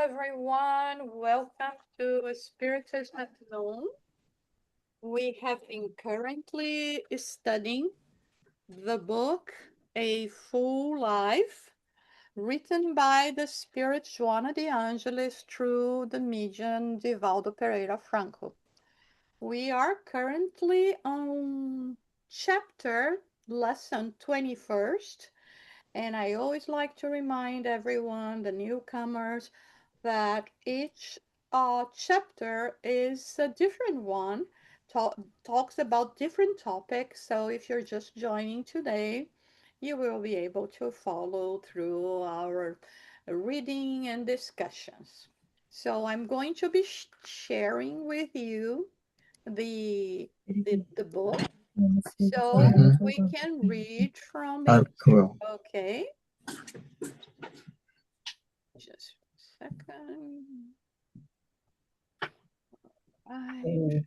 everyone. Welcome to Spirit Joanna. We have been currently studying the book A Full Life, written by the Spirit Joanna de Angelis through the medium Divaldo Franco. We are currently on chapter lesson 21st, and I always like to remind everyone, the newcomers, that each chapter is a different one, talks about different topics. So if you're just joining today, you will be able to follow through our reading and discussions. So I'm going to be sharing with you the book so we can read from it. Cool. Okay, just a second. Right.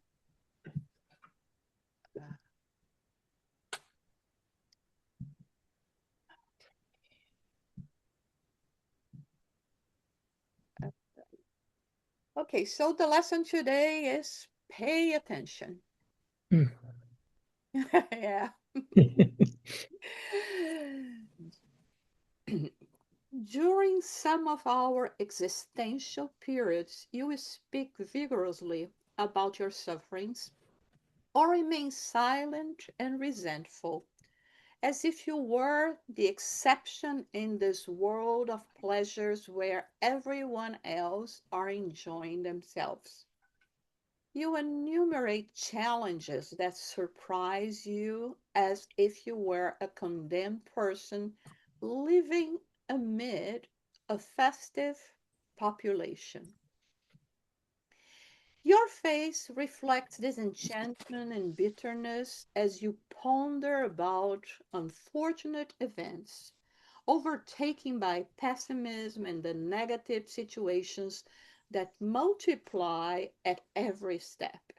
Okay, so the lesson today is pay attention. Yeah. During some of our existential periods, you will speak vigorously about your sufferings or remain silent and resentful, as if you were the exception in this world of pleasures where everyone else are enjoying themselves. You enumerate challenges that surprise you as if you were a condemned person living amid a festive population. Your face reflects disenchantment and bitterness as you ponder about unfortunate events, overtaken by pessimism and the negative situations that multiply at every step.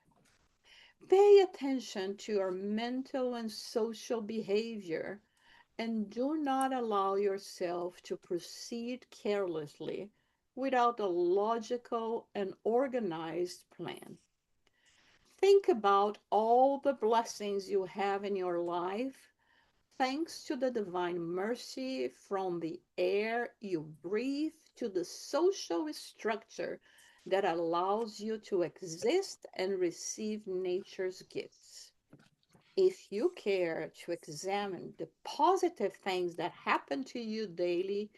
Pay attention to your mental and social behavior and do not allow yourself to proceed carelessly without a logical and organized plan. Think about all the blessings you have in your life thanks to the divine mercy, from the air you breathe to the social structure that allows you to exist and receive nature's gifts. If you care to examine the positive things that happen to you daily,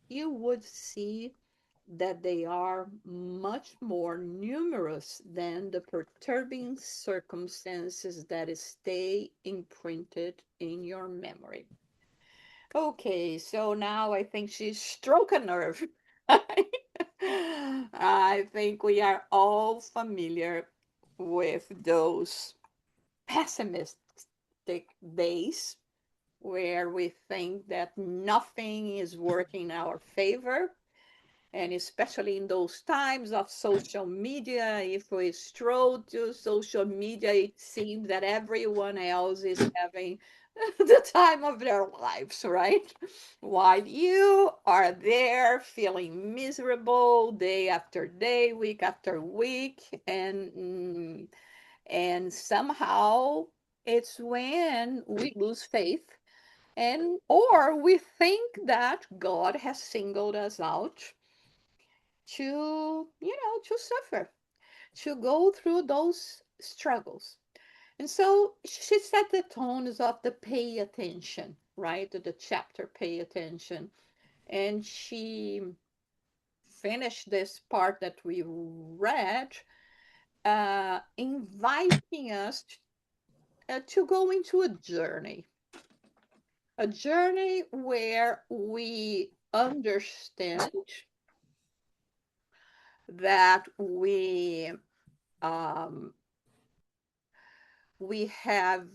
you would see that they are much more numerous than the perturbing circumstances that stay imprinted in your memory. Okay, so now I think she's struck a nerve. I think we are all familiar with those pessimistic days where we think that nothing is working in our favor. And especially in those times of social media, if we stroll to social media, it seems that everyone else is having the time of their lives, right? While you are there feeling miserable day after day, week after week, and somehow it's when we lose faith, and or we think that God has singled us out to, to suffer, to go through those struggles. And so she set the tones of the pay attention, right? The chapter pay attention. And she finished this part that we read, inviting us to go into a journey where we understand that um, we have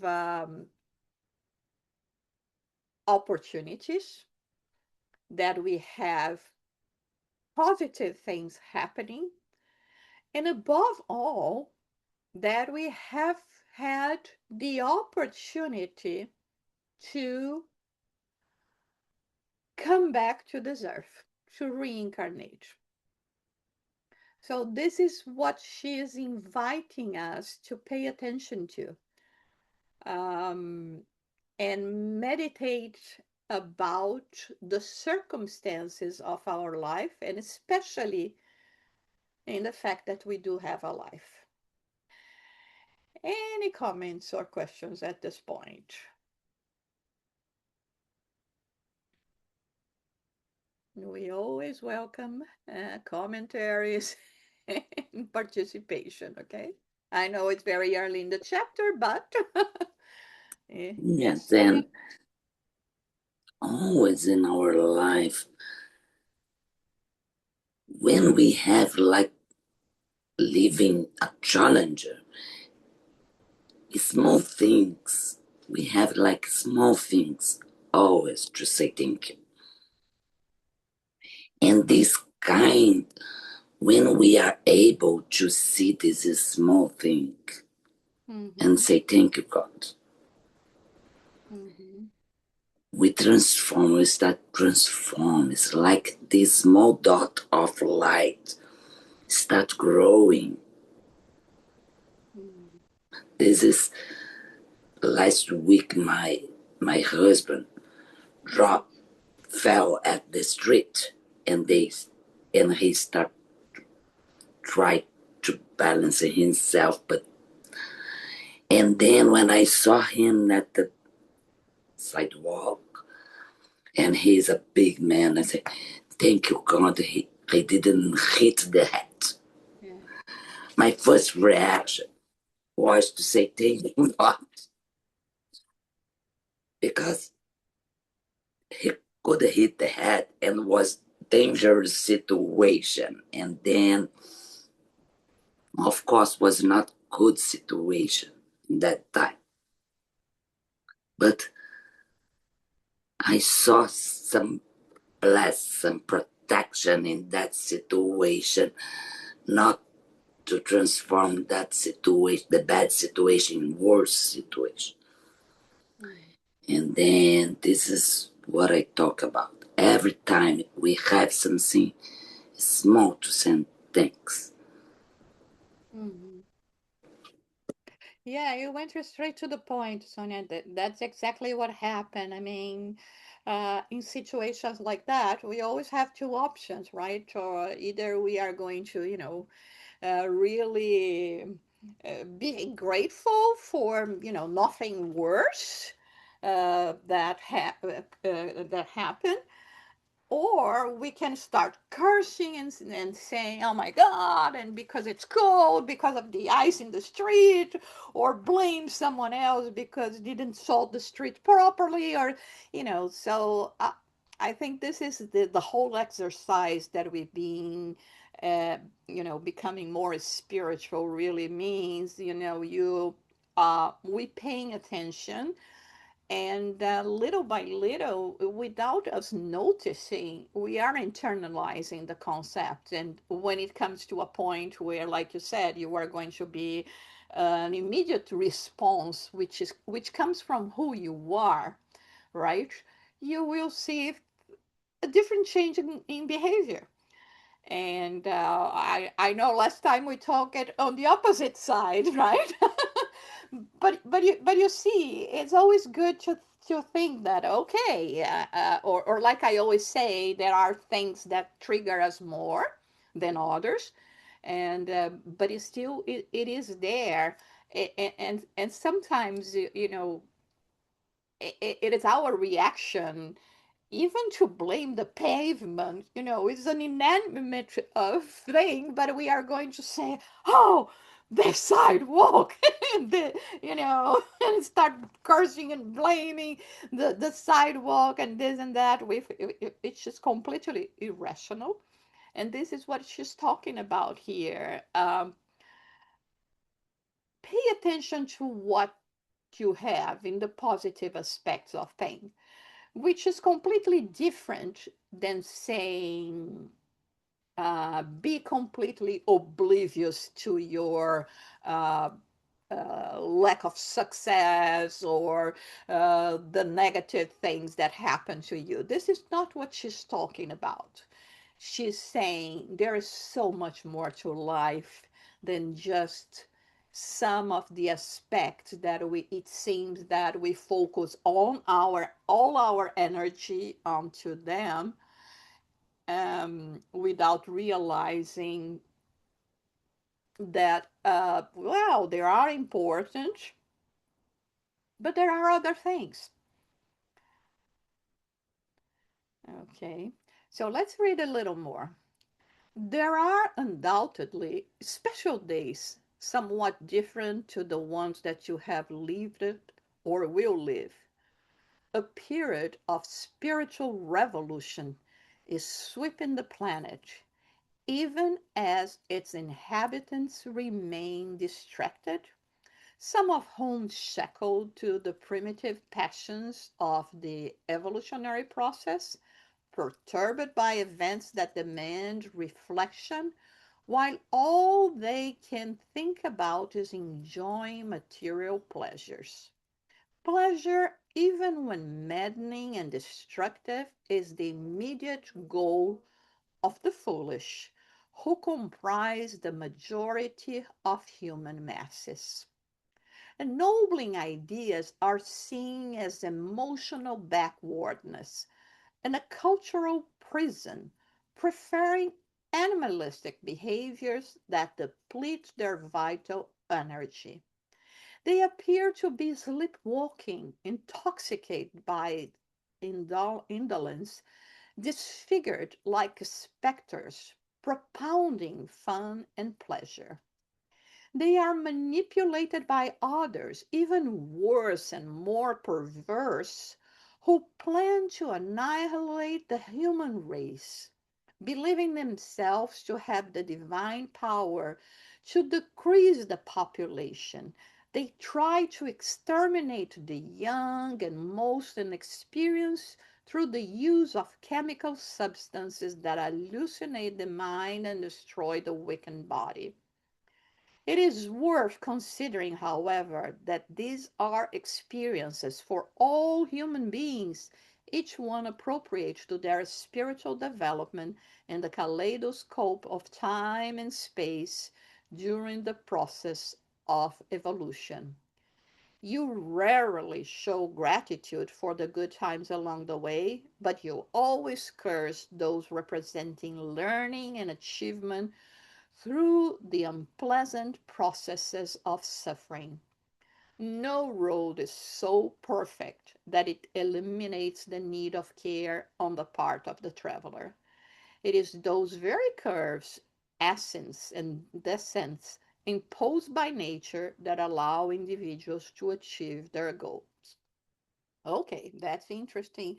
opportunities, that we have positive things happening, and above all, that we have had the opportunity to come back to this earth, to reincarnate. So this is what she is inviting us to pay attention to, um, and meditate about the circumstances of our life, and especially in the fact that we do have a life. Any comments or questions at this point? We always welcome commentaries and participation, okay? I know it's very early in the chapter, but Yes, just so you. and always in our life, when we have like living a challenger, small things, we have like small things always to say thank you. And this kind, when we are able to see this small thing and Mm-hmm, say thank you, God, mm-hmm, we transform, we start transform. It's like this small dot of light start growing. mm-hmm, This is last week my husband dropped fell at the street and they and he start try to balance himself, but and then when I saw him at the sidewalk and he's a big man, I said, thank you God, he didn't hit the head. yeah, My first reaction was to say thank you God, because he could hit the head and was dangerous situation, and then of course was not good situation in that time, but I saw some bless some protection in that situation, not to transform that situation, the bad situation, in worse situation. mm, And then this is what I talk about. Every time we have something small to send thanks. mm-hmm. Yeah, you went straight to the point, Sonia. That's exactly what happened. I mean, in situations like that, we always have two options, right? Or either we are going to, really be grateful for, nothing worse that happened, or we can start cursing and saying, oh my God, and because it's cold, because of the ice in the street, or blame someone else because didn't salt the street properly, or, so I think this is the whole exercise that we've been, uh, becoming more spiritual really means, we paying attention, and little by little, without us noticing, we are internalizing the concept. And when it comes to a point where, like you said, you are going to be an immediate response, which comes from who you are, right? You will see a different change in behavior. And I know last time we talked on the opposite side, right? But you see, it's always good to think that, okay, or like I always say, there are things that trigger us more than others, and but it is there, and sometimes it is our reaction even to blame the pavement, is an inanimate thing, but we are going to say, oh, the sidewalk, and and start cursing and blaming the sidewalk and this and that. It's just completely irrational. And this is what she's talking about here. Pay attention to what you have in the positive aspects of pain, which is completely different than saying be completely oblivious to your uh, lack of success or the negative things that happen to you. This is not what she's talking about. She's saying there is so much more to life than just some of the aspects that we it seems that we focus on our all our energy onto them, without realizing that well, they are important, but there are other things. Okay, so let's read a little more. There are undoubtedly special days, somewhat different to the ones that you have lived or will live. A period of spiritual revolution is sweeping the planet, even as its inhabitants remain distracted, some of whom shackled to the primitive passions of the evolutionary process, perturbed by events that demand reflection, while all they can think about is enjoying material pleasures. Pleasure, even when maddening and destructive, is the immediate goal of the foolish, who comprise the majority of human masses. Ennobling ideas are seen as emotional backwardness and a cultural prison, preferring animalistic behaviors that deplete their vital energy. They appear to be sleepwalking, intoxicated by indolence, disfigured like specters, propounding fun and pleasure. They are manipulated by others, even worse and more perverse, who plan to annihilate the human race, believing themselves to have the divine power to decrease the population. They try to exterminate the young and most inexperienced through the use of chemical substances that hallucinate the mind and destroy the weakened body. It is worth considering, however, that these are experiences for all human beings, each one appropriate to their spiritual development in the kaleidoscope of time and space during the process of evolution. You rarely show gratitude for the good times along the way, but you always curse those representing learning and achievement through the unpleasant processes of suffering. No road is so perfect that it eliminates the need of care on the part of the traveler. It is those very curves, ascents, and descents imposed by nature that allow individuals to achieve their goals. Okay, that's interesting.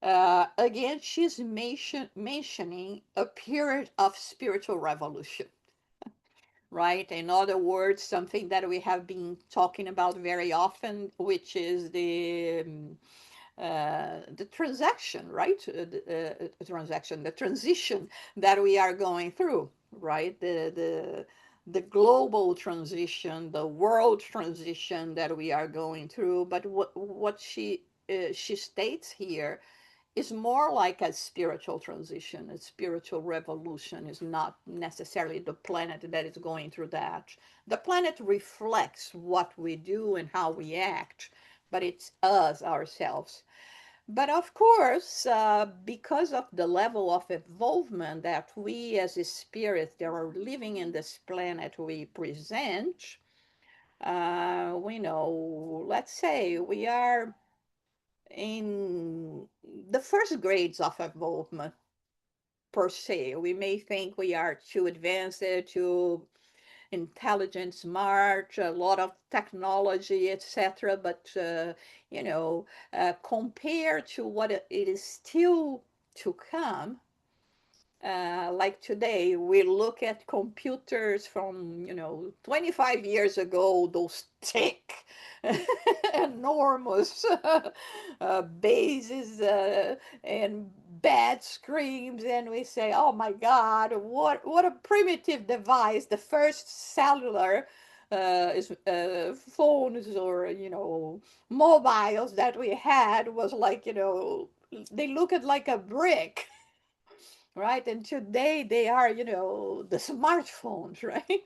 Again, she's mentioning a period of spiritual revolution, right? In other words, something that we have been talking about very often, which is the transaction, right? The transition that we are going through, right? The global transition, the world transition that we are going through. But what she states here is more like a spiritual transition, a spiritual revolution. Is not necessarily the planet that is going through that. The planet reflects what we do and how we act, but it's us ourselves. But of course, because of the level of involvement that we as a spirit that are living in this planet we present, we know, let's say we are in the first grades of involvement per se. We may think we are too advanced, too intelligent, smart, a lot of technology, etc. But compared to what it is still to come, like today, we look at computers from 25 years ago, those thick, enormous bases and bad screens, and we say, "Oh my God, what a primitive device!" The first cellular is phones or mobiles that we had was like they looked like a brick. right? And today they are, the smartphones, right?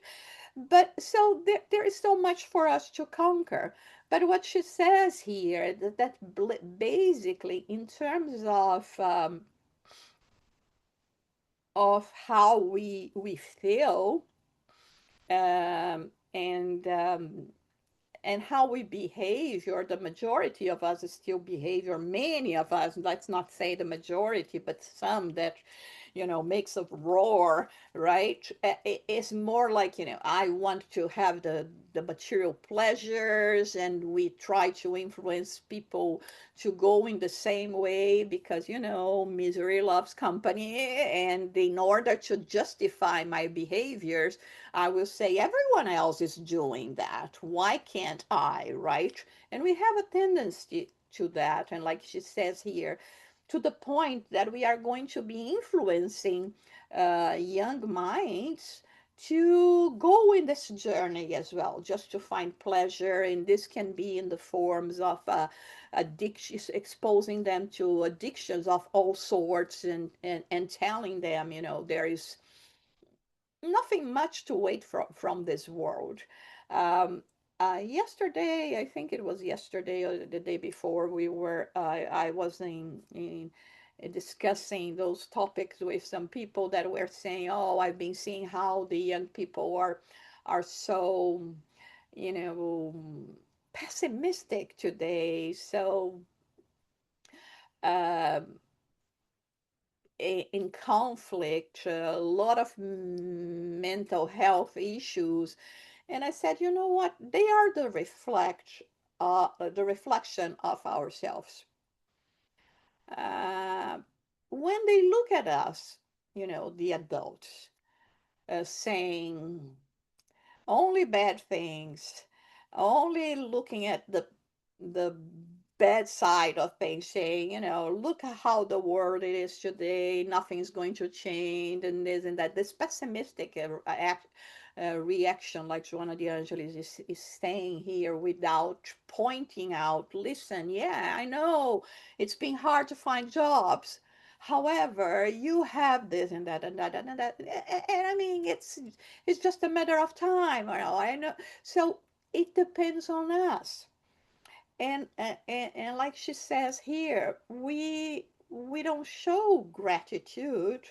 But so there is so much for us to conquer. But what she says here, that basically in terms of how we feel, and how we behave, or the majority of us still behave, or many of us, let's not say the majority, but some that, makes a roar, right? It's more like, I want to have the material pleasures, and we try to influence people to go in the same way because, misery loves company. And in order to justify my behaviors, I will say everyone else is doing that. Why can't I, right? And we have a tendency to that. And like she says here, to the point that we are going to be influencing young minds to go in this journey as well, just to find pleasure. And this can be in the forms of addictions, exposing them to addictions of all sorts, and telling them, there is nothing much to wait from this world. Um, Yesterday, I think it was yesterday or the day before, I was in discussing those topics with some people that were saying, "Oh, I've been seeing how the young people are so, you know, pessimistic today, so." Uh, in conflict, a lot of mental health issues. And I said, you know what? They are the reflection of ourselves. Uh, when they look at us, the adults, saying only bad things, only looking at the bad side of things, saying, look at how the world it is today, nothing's going to change, and this and that. This pessimistic reaction, like Joanna de Angelis is saying here, without pointing out, listen, yeah, I know it's been hard to find jobs. However, you have this and that and that and that, and I mean, it's just a matter of time. I know. So it depends on us. And like she says here, we don't show gratitude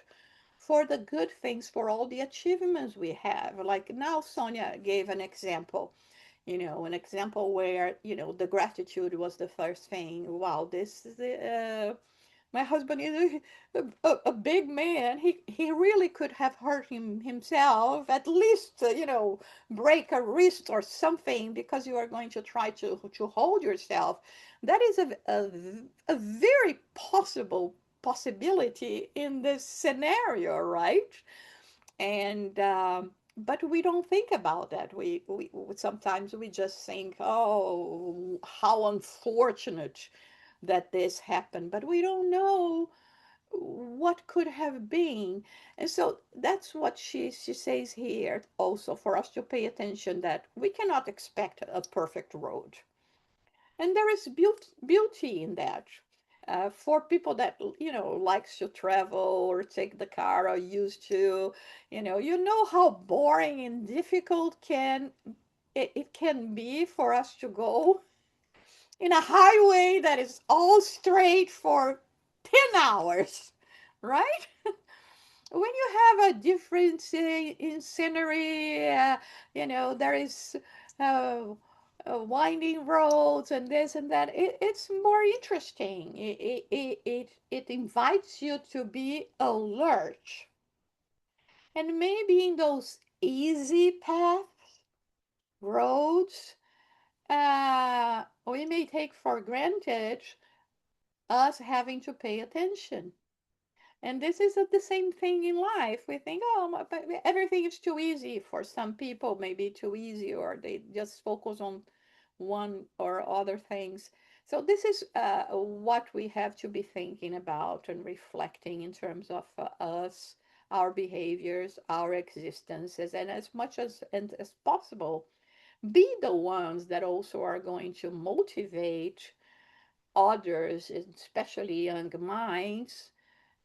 for the good things, for all the achievements we have. Like now, Sonia gave an example. An example where the gratitude was the first thing. Wow, this is my husband is a big man. He really could have hurt himself, at least, break a wrist or something, because you are going to try to hold yourself. That is a very possibility in this scenario, right? And but we don't think about that. We sometimes we just think, oh, how unfortunate that this happened, but we don't know what could have been. And so that's what she says here, also for us to pay attention, that we cannot expect a perfect road, and there is beauty in that. For people that likes to travel or take the car or used to, you know how boring and difficult it can be for us to go in a highway that is all straight for 10 hours, right? When you have a difference in scenery, there is uh, winding roads and this and that, it's more interesting. It invites you to be alert. And maybe in those easy paths, roads, we may take for granted us having to pay attention. And this is the same thing in life. We think, oh, but everything is too easy. For some people, maybe too easy, or they just focus on one or other things. So this is what we have to be thinking about and reflecting in terms of us, our behaviors, our existences, and as much as possible, be the ones that also are going to motivate others, especially young minds,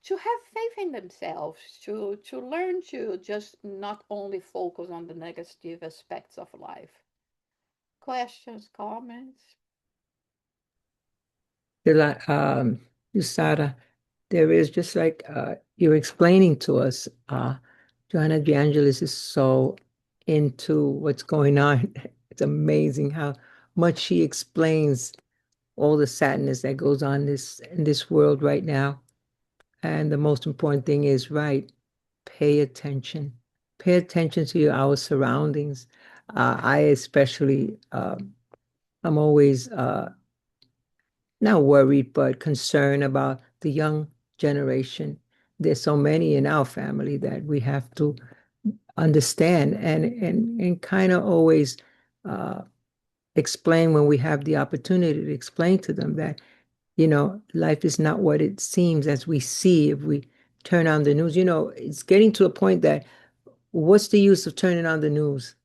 to have faith in themselves, to learn to just not only focus on the negative aspects of life. Questions, comments? Usada, there is just like you're explaining to us, Joanna de Angelis is so into what's going on. It's amazing how much she explains all the sadness that goes on this in this world right now. And the most important thing is right, pay attention. Pay attention to our surroundings. I especially, I'm always not worried, but concerned about the young generation. There's so many in our family that we have to understand and kind of always uh, explain when we have the opportunity to explain to them that life is not what it seems as we see if we turn on the news. It's getting to a point that what's the use of turning on the news?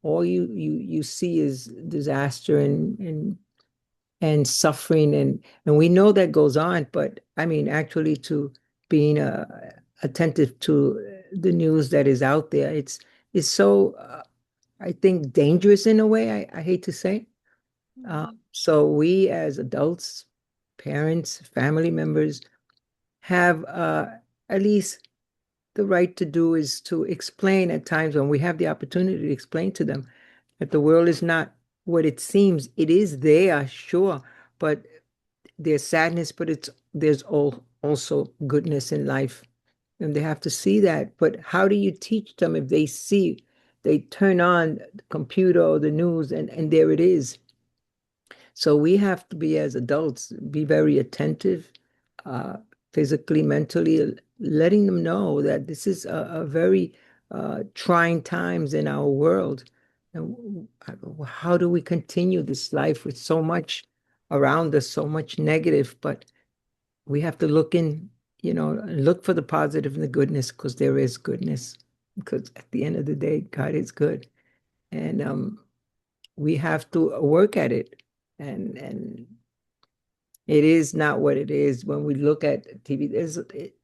All you see is disaster and suffering, and we know that goes on, but I mean actually to being attentive to the news that is out there, it's so I think dangerous in a way. I hate to say. Mhm. So we as adults, parents, family members have at least the right to do is to explain at times when we have the opportunity to explain to them that the world is not what it seems. It is there, sure, but there's sadness, but there's also goodness in life. And they have to see that. But how do you teach them if they turn on the computer or the news and there it is? So we have to be, as adults, be very attentive, uh, physically, mentally, letting them know that this is a very trying times in our world. And how do we continue this life with so much around us, so much negative? But we have to look for the positive and the goodness, because there is goodness. Because at the end of the day, God is good. And we have to work at it. And it is not what it is when we look at TV.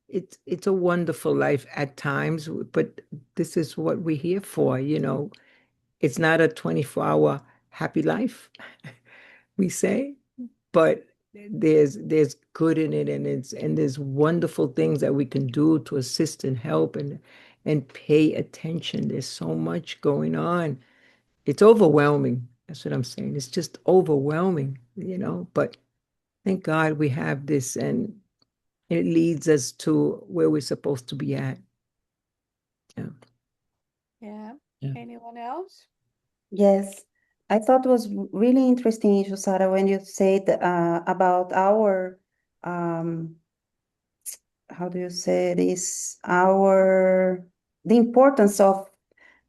It's a wonderful life at times, but this is what we're here for. It's not a 24-hour happy life, we say, but there's good in it, and there's wonderful things that we can do to assist and help and pay attention. There's so much going on. It's overwhelming. That's what I'm saying. It's just overwhelming. But thank God we have this, and it leads us to where we're supposed to be at. Yeah. Yeah. Yeah. Anyone else? Yes, I thought it was really interesting, Jusara, when you said about our how do you say this? The importance of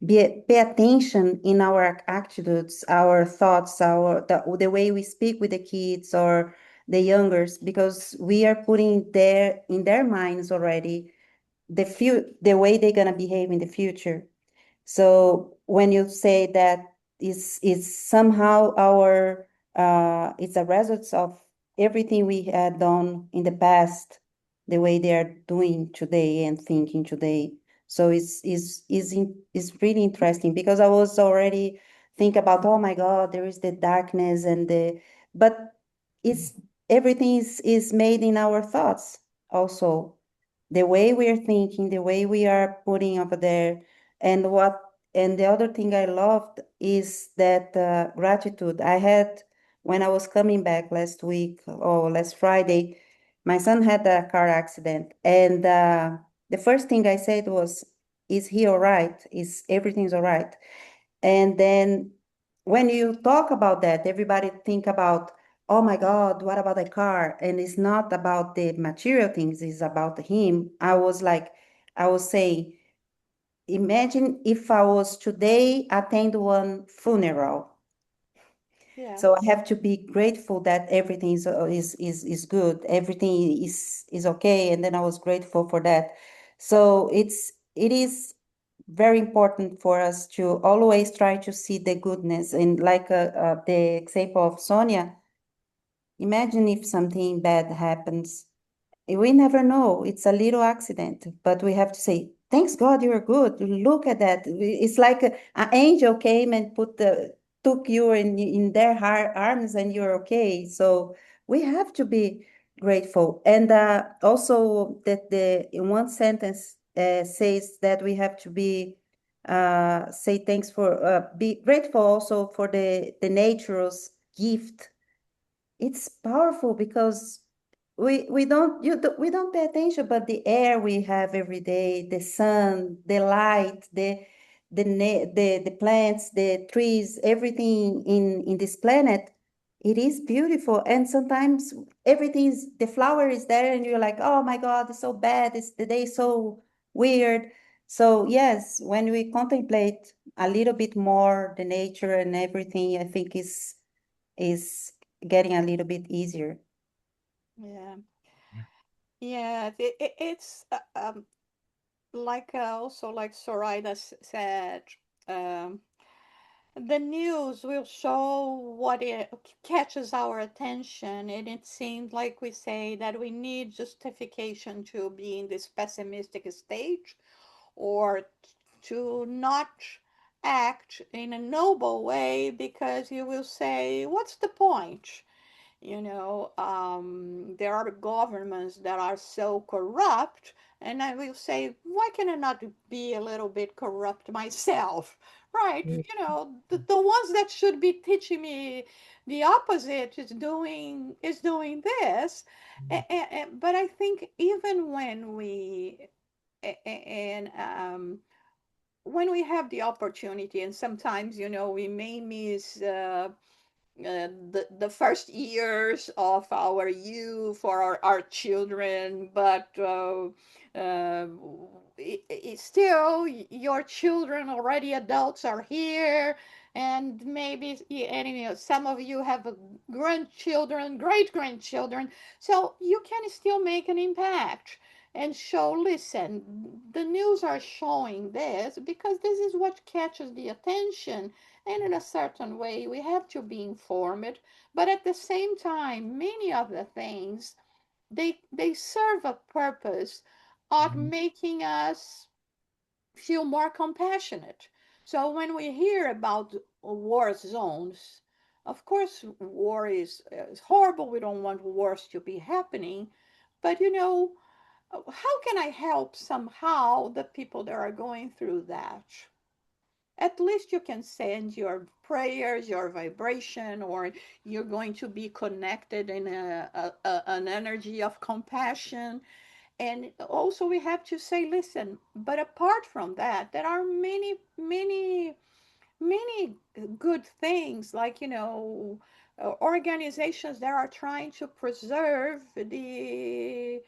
pay attention in our attitudes, our thoughts, the way we speak with the kids or the youngers, because we are putting there in their minds already the way they're gonna behave in the future. So when you say that is somehow our it's a result of everything we had done in the past, the way they are doing today and thinking today. So it's really interesting because I was already think about, oh my God, there is the darkness and but it's everything is made in our thoughts also, the way we are thinking, the way we are putting up there, and the other thing I loved is that gratitude I had when I was coming back last week or last Friday. My son had a car accident, and the first thing I said was, "Is he all right? Is everything's all right?" And then when you talk about that, everybody think about, oh my God, what about the car? And it's not about the material things, it's about him. I was saying, imagine if I was today attend one funeral. Yeah. So I have to be grateful that everything is good, everything is okay, and then I was grateful for that. So it is very important for us to always try to see the goodness. And like the example of Sonia, imagine if something bad happens. We never know. It's a little accident, but we have to say, thanks God you're good. Look at that. It's like an angel came and took you in their arms and you're okay. So we have to be grateful. And also that the in one sentence says that we have to be say thanks for be grateful also for the nature's gift. It's powerful because we don't pay attention, but the air we have every day, the sun, the light, the plants, the trees, everything in this planet, it is beautiful. And sometimes the flower is there, and you're like, oh my God, it's so bad. It's the day is so weird. So yes, when we contemplate a little bit more the nature and everything, I think is getting a little bit easier. Yeah. Yeah, it's like also like Soraya said, um, the news will show what it catches our attention, and it seems like we say that we need justification to be in this pessimistic stage or to not act in a noble way because you will say, what's the point? There are governments that are so corrupt, and I will say, why can I not be a little bit corrupt myself? Right? The ones that should be teaching me the opposite is doing this. But I think even when we have the opportunity, and sometimes we may miss the first years of our youth for our children, but uh, still your children already adults are here, and maybe some of you have grandchildren, great grandchildren, so you can still make an impact and show, listen, the news are showing this because this is what catches the attention, and in a certain way we have to be informed, but at the same time many of the things they serve a purpose of making us feel more compassionate. So when we hear about war zones, of course war is horrible, we don't want wars to be happening, but how can I help somehow the people that are going through that? At least you can send your prayers, your vibration, or you're going to be connected in an energy of compassion. And also, we have to say, listen, but apart from that, there are many, many, many good things, like, organizations that are trying to preserve the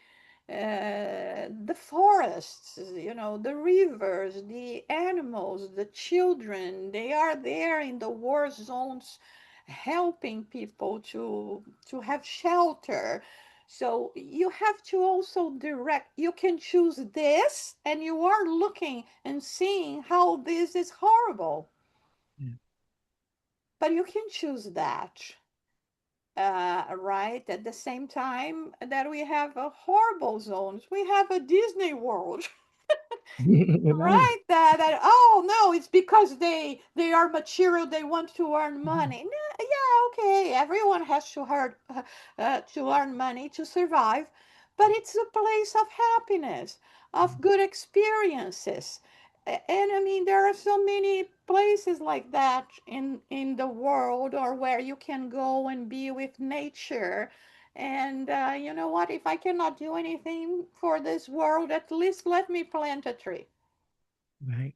forests, the rivers, the animals, the children. They are there in the war zones helping people to have shelter. So you have to also direct, you can choose this, and you are looking and seeing how this is horrible, but you can choose that. Right, at the same time that we have a horrible zones, we have a Disney World. Right. Right, that oh no, it's because they are material, they want to earn money. No, yeah, okay, everyone has to earn money to survive, but it's a place of happiness, of good experiences. And I mean, there are so many places like that in the world, or where you can go and be with nature. And you know what, if I cannot do anything for this world, at least let me plant a tree. Right.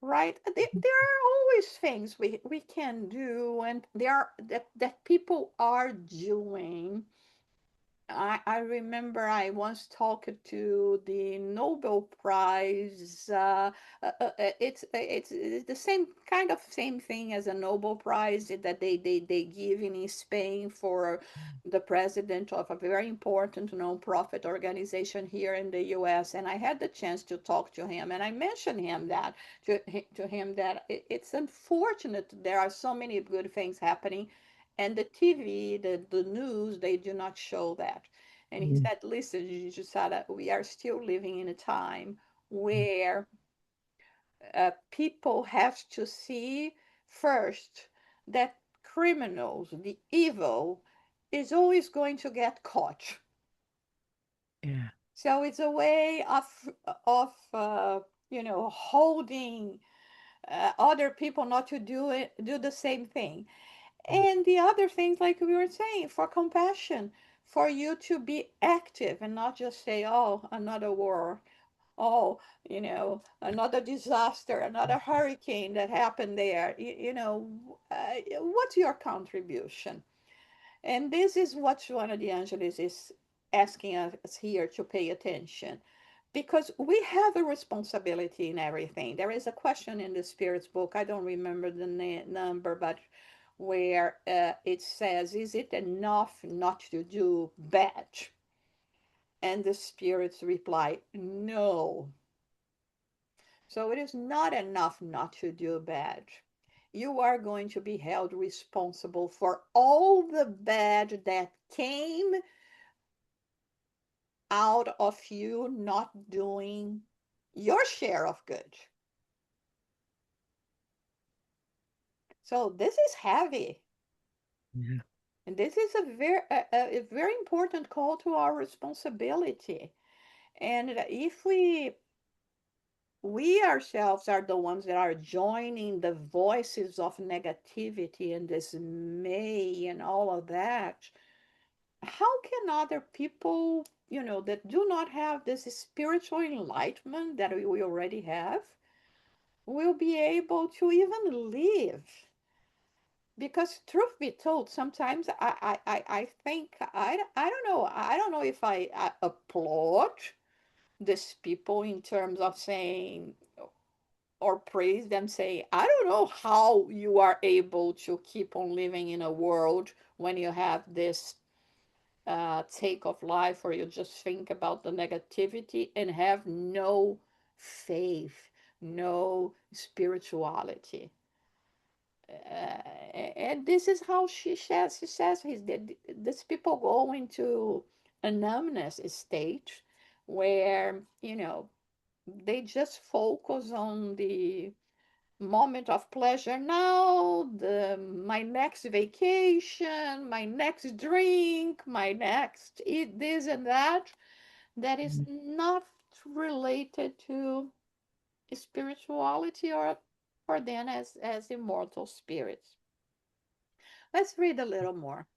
Right, there are always things we can do, and there are that people are doing. I remember I once talked to the Nobel Prize. It's the same thing as a Nobel Prize that they give in Spain for the president of a very important non-profit organization here in the U.S. And I had the chance to talk to him, and I mentioned to him that it's unfortunate there are so many good things happening, and the TV, the news, they do not show that. And he Mm. said, listen, Jusada, we are still living in a time where people have to see first that criminals, the evil, is always going to get caught. Yeah. So it's a way of holding other people not to do the same thing. And the other things, like we were saying, for compassion, for you to be active and not just say, oh, another war, oh, another disaster, another hurricane that happened there. What's your contribution? And this is what Joanna de Angelis is asking us here to pay attention, because we have a responsibility in everything. There is a question in the Spirit's book, I don't remember the number, but where it says, is it enough not to do bad? And the Spirit's reply, no. So it is not enough not to do bad. You are going to be held responsible for all the bad that came out of you not doing your share of good. So this is heavy. Yeah. And this is a very important call to our responsibility. And if we ourselves are the ones that are joining the voices of negativity and dismay and all of that, how can other people, that do not have this spiritual enlightenment that we already have, will be able to even live? Because truth be told, sometimes I think, I don't know if I applaud these people in terms of saying or praise them, say, I don't know how you are able to keep on living in a world when you have this take of life, or you just think about the negativity and have no faith, no spirituality. And this is how she says these people go into a numbness state where they just focus on the moment of pleasure now, the my next vacation, my next drink, my next eat this and that, that is Mm. not related to spirituality, or then as immortal spirits. Let's read a little more.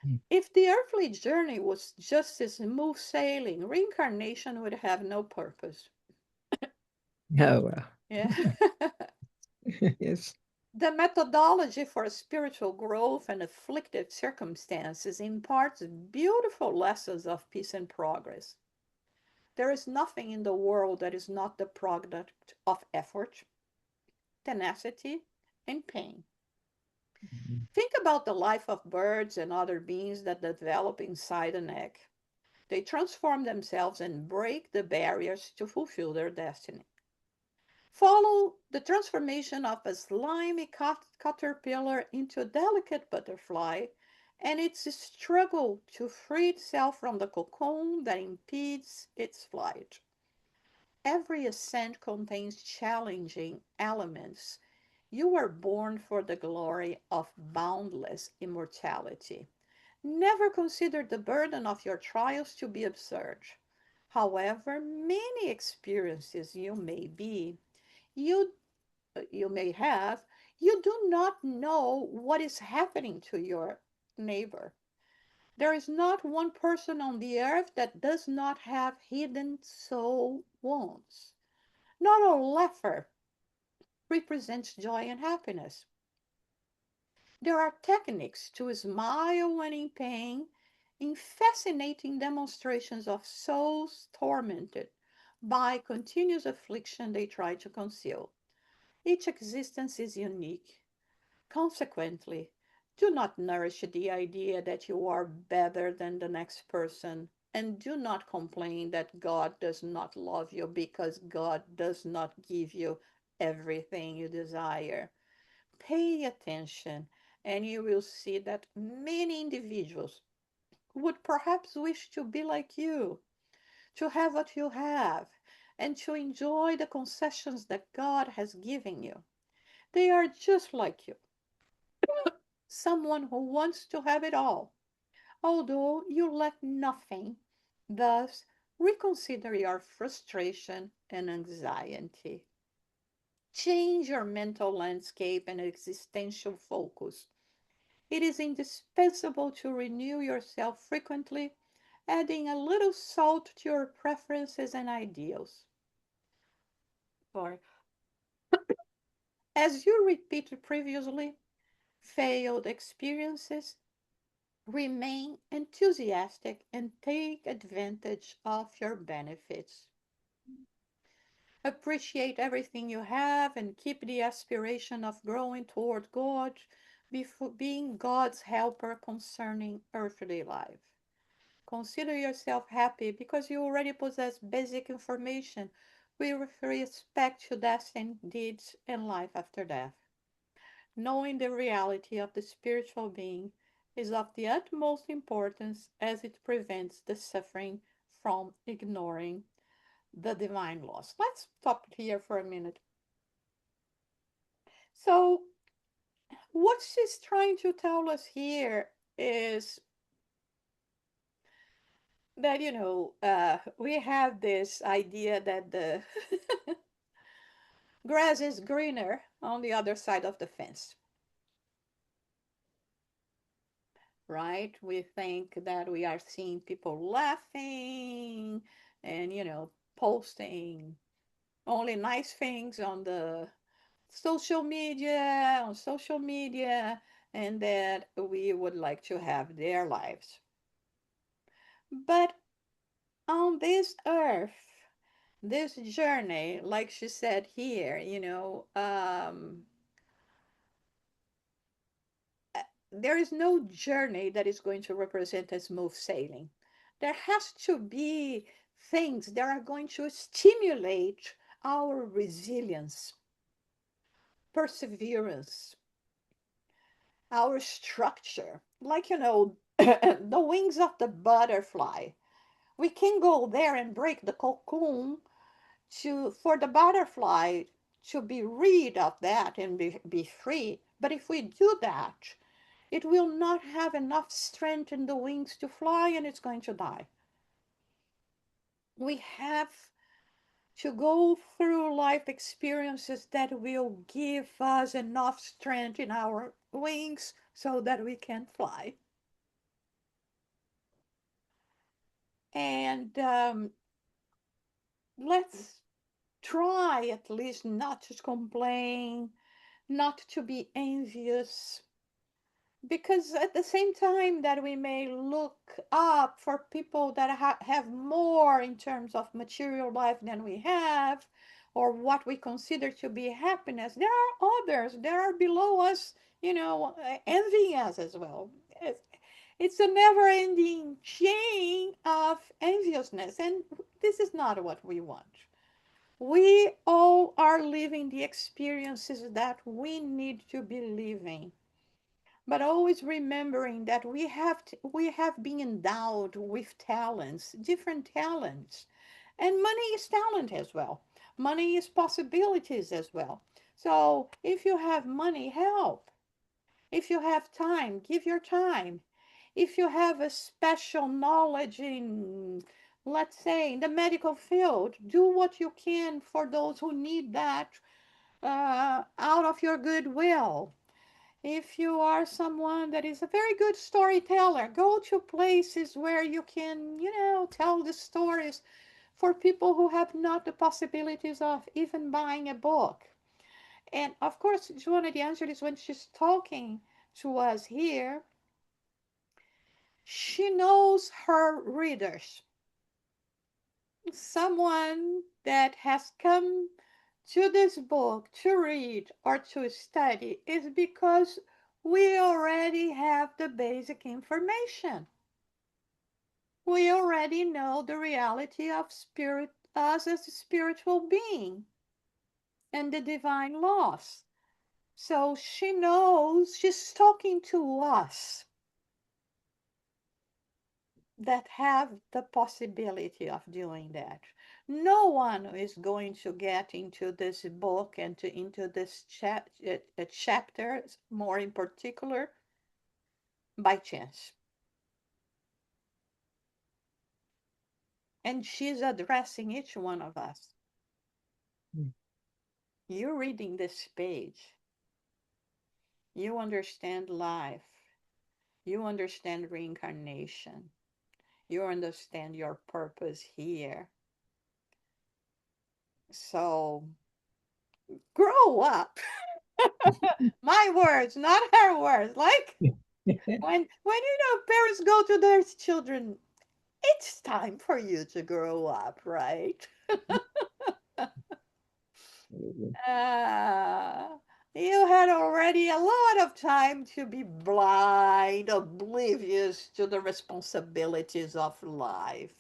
Mm. If the earthly journey was just as smooth sailing, reincarnation would have no purpose. Oh, well. Yeah. Yes. The methodology for spiritual growth and afflictive circumstances imparts beautiful lessons of peace and progress. There is nothing in the world that is not the product of effort, tenacity, and pain. Mm. Think about the life of birds and other beings that develop inside an egg. They transform themselves and break the barriers to fulfill their destiny. Follow the transformation of a slimy caterpillar into a delicate butterfly, and its struggle to free itself from the cocoon that impedes its flight. Every ascent contains challenging elements. You were born for the glory of boundless immortality. Never consider the burden of your trials to be absurd. However many experiences you you may have, you do not know what is happening to your neighbor. There is not one person on the earth that does not have hidden soul wounds. Not all laughter represents joy and happiness. There are techniques to smile when in pain, in fascinating demonstrations of souls tormented by continuous affliction they try to conceal. Each existence is unique. Consequently, do not nourish the idea that you are better than the next person, and do not complain that God does not love you because God does not give you everything you desire. Pay attention, and you will see that many individuals would perhaps wish to be like you, to have what you have, and to enjoy the concessions that God has given you. They are just like you, someone who wants to have it all, although you lack nothing. Thus, reconsider your frustration and anxiety. Change your mental landscape and existential focus. It is indispensable to renew yourself frequently, adding a little salt to your preferences and ideals. For, as you repeated previously, failed experiences, remain enthusiastic and take advantage of your benefits. Appreciate everything you have and keep the aspiration of growing toward God, being God's helper concerning earthly life. Consider yourself happy because you already possess basic information with respect to destiny, deeds, and life after death. Knowing the reality of the spiritual being is of the utmost importance as it prevents the suffering from ignoring the divine laws. Let's stop here for a minute. So, what she's trying to tell us here is that, we have this idea that the grass is greener on the other side of the fence, right? We think that we are seeing people laughing and, posting only nice things on the social media, and that we would like to have their lives. But on this earth, this journey, like she said here, there is no journey that is going to represent a smooth sailing. There has to be things that are going to stimulate our resilience, perseverance, our structure. Like, the wings of the butterfly. We can go there and break the cocoon for the butterfly to be rid of that and be free. But if we do that, it will not have enough strength in the wings to fly and it's going to die. We have to go through life experiences that will give us enough strength in our wings so that we can fly. And let's try at least not to complain, not to be envious, because at the same time that we may look up for people that have more in terms of material life than we have, or what we consider to be happiness, there are others that are below us, envying us as well. It's a never ending chain of enviousness, and this is not what we want. We all are living the experiences that we need to be living, but always remembering that we have been endowed with talents, different talents, and money is talent as well. Money is possibilities as well. So if you have money, help. If you have time, give your time. If you have a special knowledge in, let's say, in the medical field, do what you can for those who need that, out of your goodwill. If you are someone that is a very good storyteller, go to places where you can, tell the stories for people who have not the possibilities of even buying a book. And of course, Joanna de Angelis, when she's talking to us here, she knows her readers. Someone that has come to this book to read or to study is because we already have the basic information. We already know the reality of spirit, us as a spiritual being, and the divine laws. So she knows she's talking to us. that have the possibility of doing that. No one is going to get into this book and into this chapter, more in particular, by chance. And she's addressing each one of us. Mm. You're reading this page. You understand life. You understand reincarnation. You understand your purpose here. So grow up. My words, not her words. Like when parents go to their children, it's time for you to grow up, right? Uh, you had already a lot of time to be blind, oblivious to the responsibilities of life.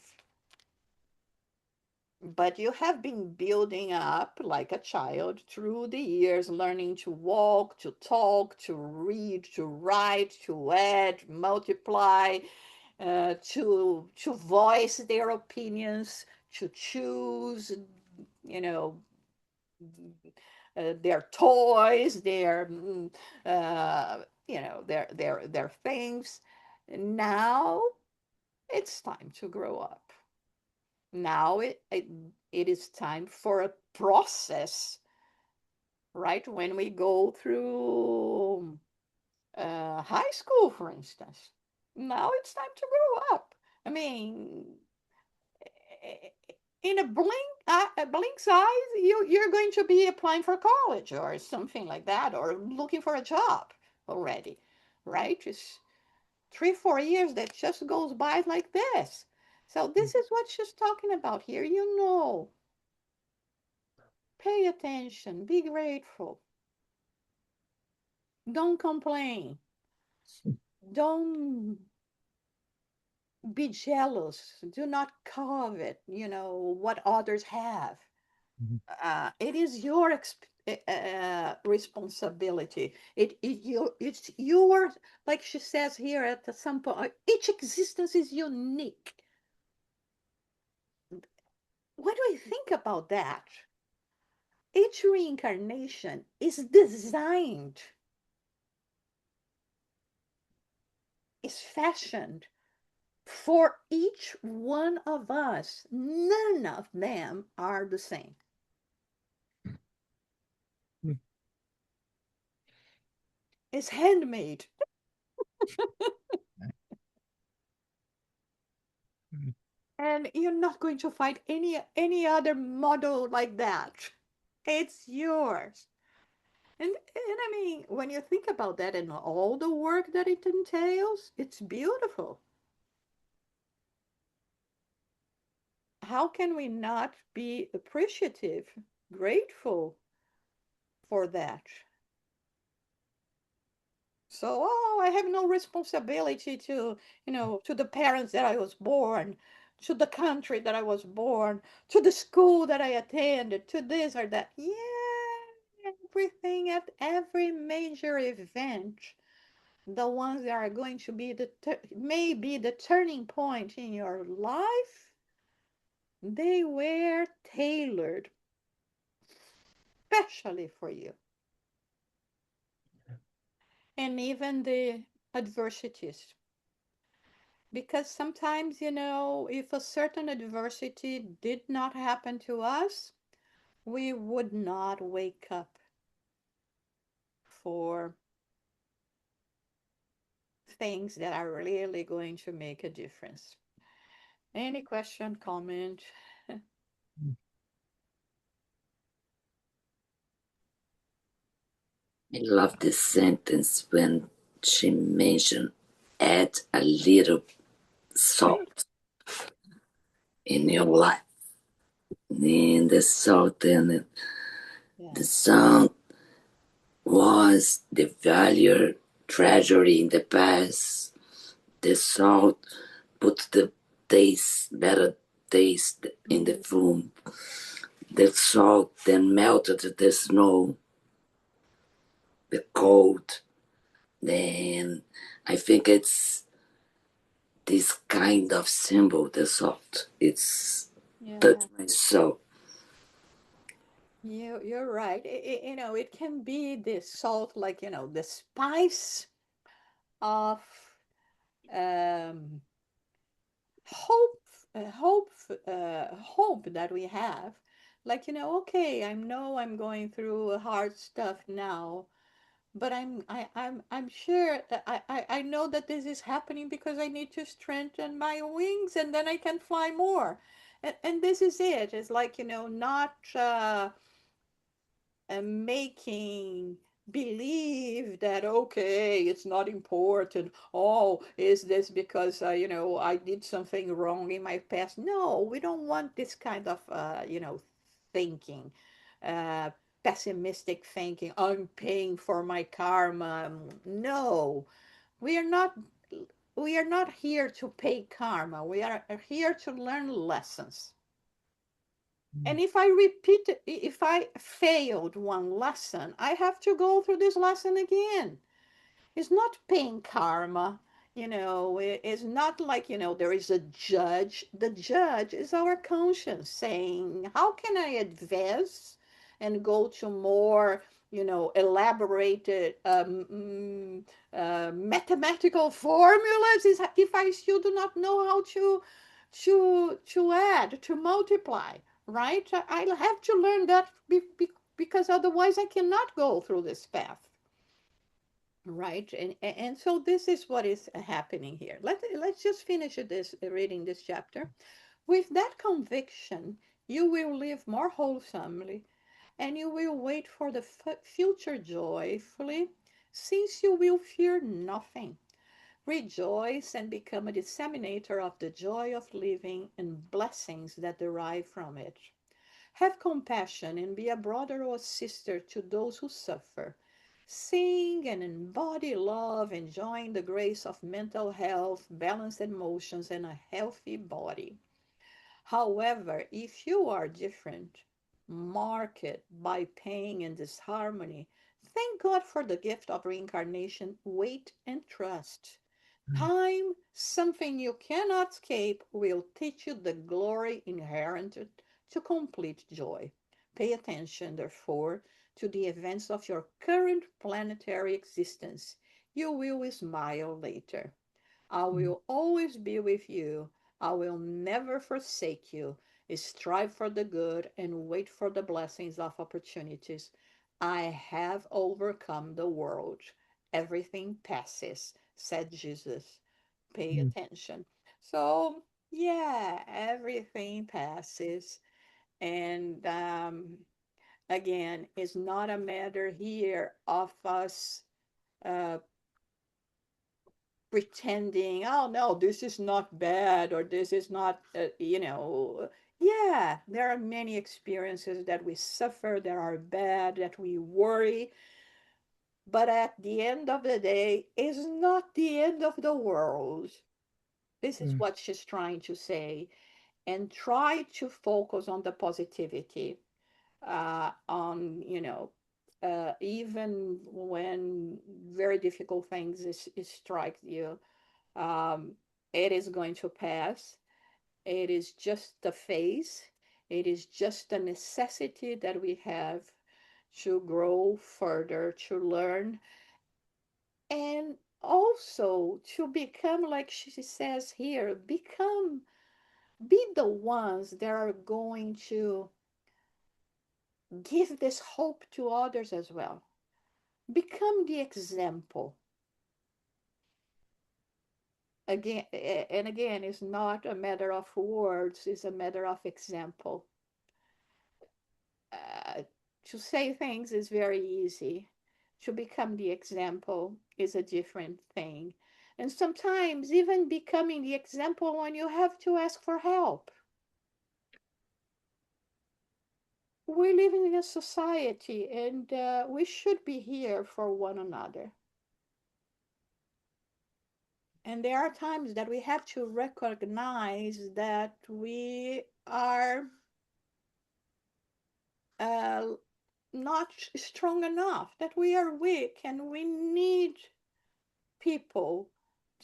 But you have been building up like a child through the years, learning to walk, to talk, to read, to write, to add, multiply, to voice their opinions, to choose, you know, their toys, their things. Now it's time to grow up. Now it is time for a process, right? When we go through high school, for instance, now it's time to grow up. I mean, in a blink's eyes, you're going to be applying for college or something like that, or looking for a job already, right? It's 3 4 years that just goes by like this. So this is what she's talking about here. Pay attention, be grateful, don't complain, don't be jealous, do not covet, what others have. It is your responsibility. It's your, like she says here at some point, each existence is unique. What do you think about that? Each reincarnation is designed, is fashioned for each one of us. None of them are the same. It's handmade. And you're not going to find any other model like that. It's yours. And I mean, when you think about that and all the work that it entails, it's beautiful. How can we not be appreciative, grateful for that? So, oh, I have no responsibility to the parents that I was born, to the country that I was born, to the school that I attended, to this or that. Yeah, everything at every major event, the ones that are going to be maybe the turning point in your life, they were tailored especially for you. And even the adversities. Because sometimes, if a certain adversity did not happen to us, we would not wake up for things that are really going to make a difference. Any question, comment? I love this sentence when she mentioned add a little salt in your life. And the salt and the salt was the value treasury in the past. The salt put the better taste in the food. The salt then melted the snow, the cold. Then I think it's this kind of symbol, the salt, it's Yeah, touched my soul. you're right. It can be the salt, like, the spice of um, hope, hope that we have. Like, okay, I know I'm going through hard stuff now, but I'm sure that I know that this is happening because I need to strengthen my wings, and then I can fly more. And this is it. It's like, not making believe that, okay, it's not important. Oh, is this because I did something wrong in my past? No, we don't want this kind of thinking, uh pessimistic thinking. I'm paying for my karma. No, we are not. We are not here to pay karma. We are here to learn lessons. And if I failed one lesson, I have to go through this lesson again. It's not paying karma. It's not like, there is a judge. The judge is our conscience saying, how can I advance and go to more, elaborated mathematical formulas if I still do not know how to add, to multiply, right? I'll have to learn that because otherwise I cannot go through this path. Right, and so this is what is happening here. Let's just finish this reading this chapter. With that conviction, you will live more wholesomely, and you will wait for the future joyfully, since you will fear nothing. Rejoice and become a disseminator of the joy of living and blessings that derive from it. Have compassion and be a brother or sister to those who suffer. Sing and embody love, enjoying the grace of mental health, balanced emotions, and a healthy body. However, if you are different, marked by pain and disharmony, thank God for the gift of reincarnation, wait and trust. Time, something you cannot escape, will teach you the glory inherent to complete joy. Pay attention, therefore, to the events of your current planetary existence. You will smile later. I will always be with you. I will never forsake you. Strive for the good and wait for the blessings of opportunities. I have overcome the world. Everything passes, said Jesus. Pay attention. So, yeah, everything passes. And again, it's not a matter here of us uh, pretending, oh no, this is not bad, or this is not, yeah, there are many experiences that we suffer, that are bad, that we worry, but at the end of the day, is not the end of the world. This is Mm, what she's trying to say. And try to focus on the positivity, on, even when very difficult things strike you. um, it is going to pass. It is just a phase. It is just a necessity that we have to grow further, to learn, and also to become, like she says here, be the ones that are going to give this hope to others as well. Become the example. Again and again, it's not a matter of words, it's a matter of example. uh, to say things is very easy. To become the example is a different thing. And sometimes even becoming the example when you have to ask for help. We live in a society, and we should be here for one another. And there are times that we have to recognize that we are uh, not strong enough, that we are weak, and we need people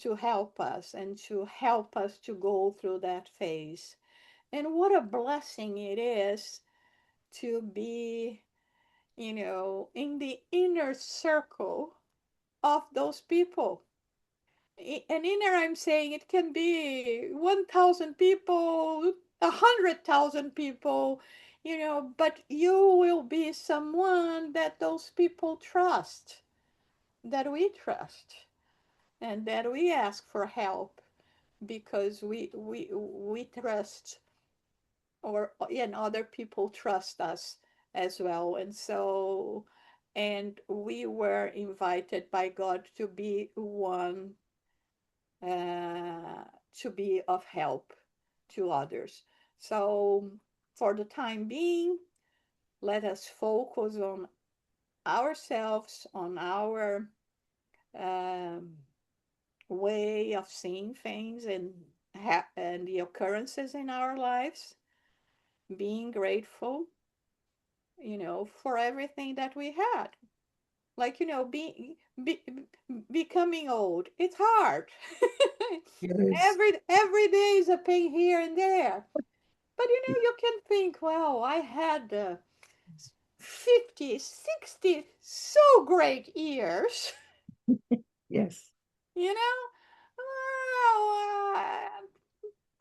to help us and to help us to go through that phase. And what a blessing it is to be, in the inner circle of those people. And inner, I'm saying it can be 1,000 people, 100,000 people, but you will be someone that those people trust, that we trust, and that we ask for help because we trust, or and other people trust us as well. And so, and we were invited by God to be one, uh, to be of help to others. So for the time being, let us focus on ourselves, on our um, way of seeing things, and the occurrences in our lives, being grateful, for everything that we had. Like, becoming old. It's hard. Yes. every day is a pain here and there. But you can think, well, I had 50, 60 so great years. Yes. you know? Well, I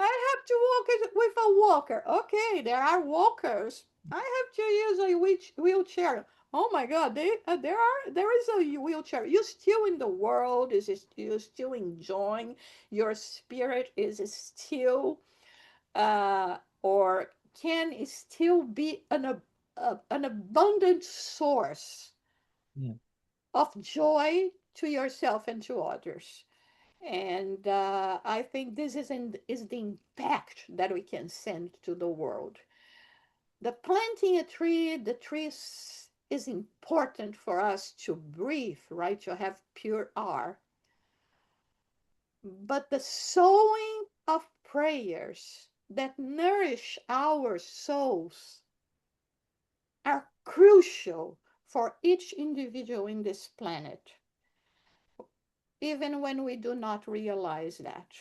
have to walk with a walker. Okay, there are walkers. I have to use a wheelchair. Oh my God, there is a wheelchair. You're still in the world. You're still enjoying. Your spirit is still, or can still be an abundant source Yeah. of joy to yourself and to others. And I think this is the impact that we can send to the world. The planting a tree, the tree is important for us to breathe, right? To have pure air. But the sowing of prayers that nourish our souls are crucial for each individual in this planet, even when we do not realize that.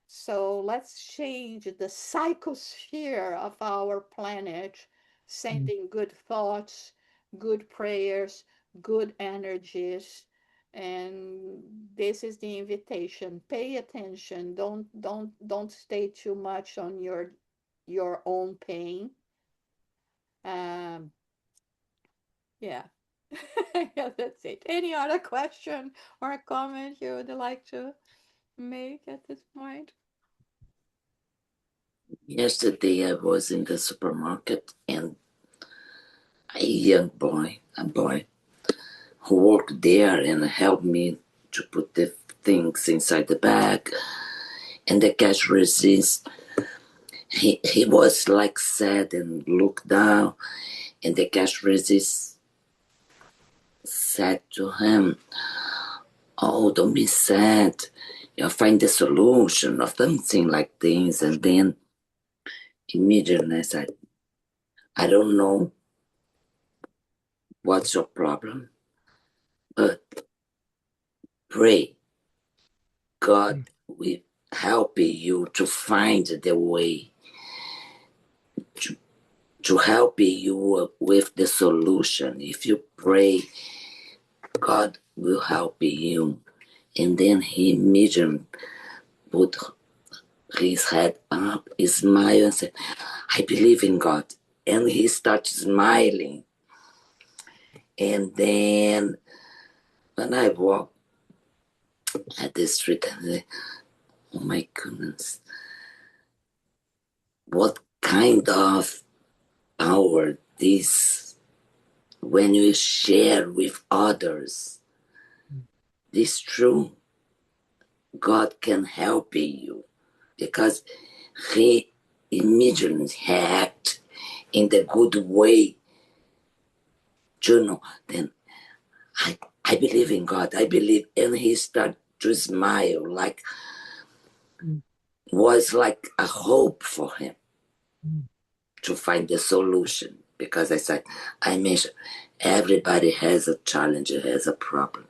So let's change the psychosphere of our planet, Mm. sending good thoughts, good prayers, good energies. And this is the invitation. Pay attention. Don't stay too much on your own pain. Um, yeah. Yeah, that's it. Any other question or comment you would like to make at this point? Yesterday I was in the supermarket and a boy who worked there and helped me to put the things inside the bag and the cash resist. He was like sad and looked down, and the cash resist said to him, "Oh, don't be sad. You'll find the solution," or something like this. And then immediately I said, "I don't know what's your problem, but pray. God Mm. will help you to find the way to, to help you with the solution. If you pray, God will help you." And then he immediately put his head up, he smiled and said, "I believe in God." And he started smiling. And then when I walked at the street, I said, "Oh my goodness, what kind of power this when you share with others. This true, God can help you because he immediately act in the good way. You know, then I believe in God. I believe, and he started to smile, like Mm. was like a hope for him Mm. to find the solution. Because I mentioned, everybody has a challenge, has a problem,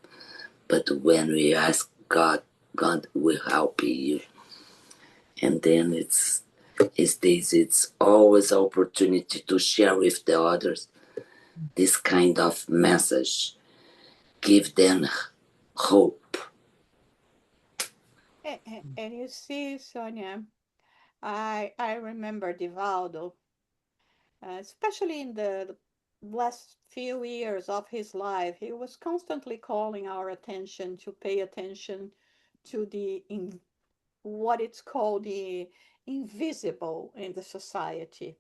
but when we ask God God will help you. And then it's always opportunity to share with the others this kind of message, give them hope. And you see, Sonia, I remember Divaldo, especially in the last few years of his life, he was constantly calling our attention to pay attention to what it's called the invisible in the society,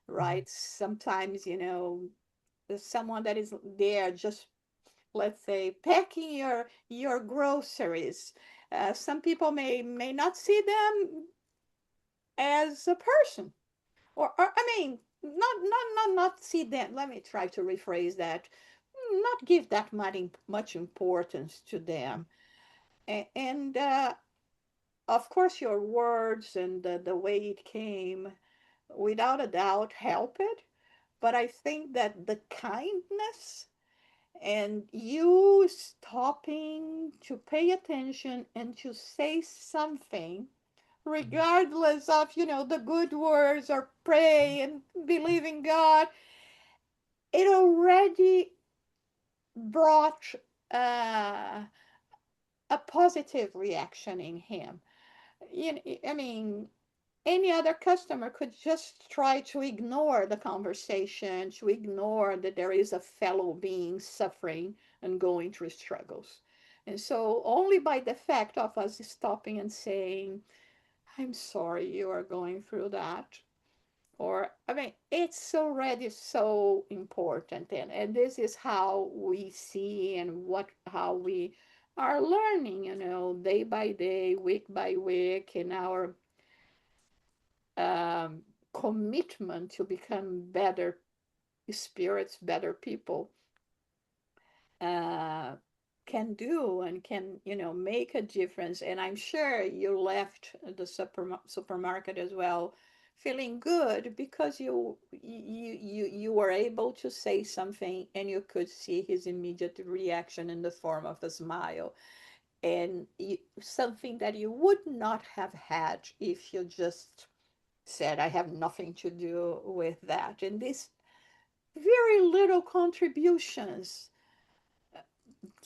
right? Sometimes, there's someone that is there just, let's say, packing your groceries. Some people may not see them as a person, or I mean, not see them. Let me try to rephrase that. Not give that much importance to them, and of course, your words and the way it came, without a doubt, help it. But I think that the kindness and you stopping to pay attention and to say something, regardless of, the good words or pray and believe in God, it already brought uh, a positive reaction in him. I mean, any other customer could just try to ignore the conversation, to ignore that there is a fellow being suffering and going through struggles. And so, only by the fact of us stopping and saying, I'm sorry you are going through that, or I mean, it's already so important. And this is how we see and how we are learning, day by day, week by week, in our um, commitment to become better spirits, better people, uh, can do and can, make a difference. And I'm sure you left the supermarket as well feeling good because you were able to say something and you could see his immediate reaction in the form of a smile, and something that you would not have had if you just said, I have nothing to do with that. And these very little contributions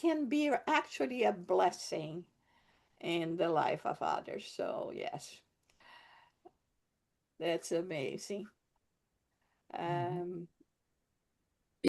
can be actually a blessing in the life of others. So, yes, that's amazing. Mhm. Um,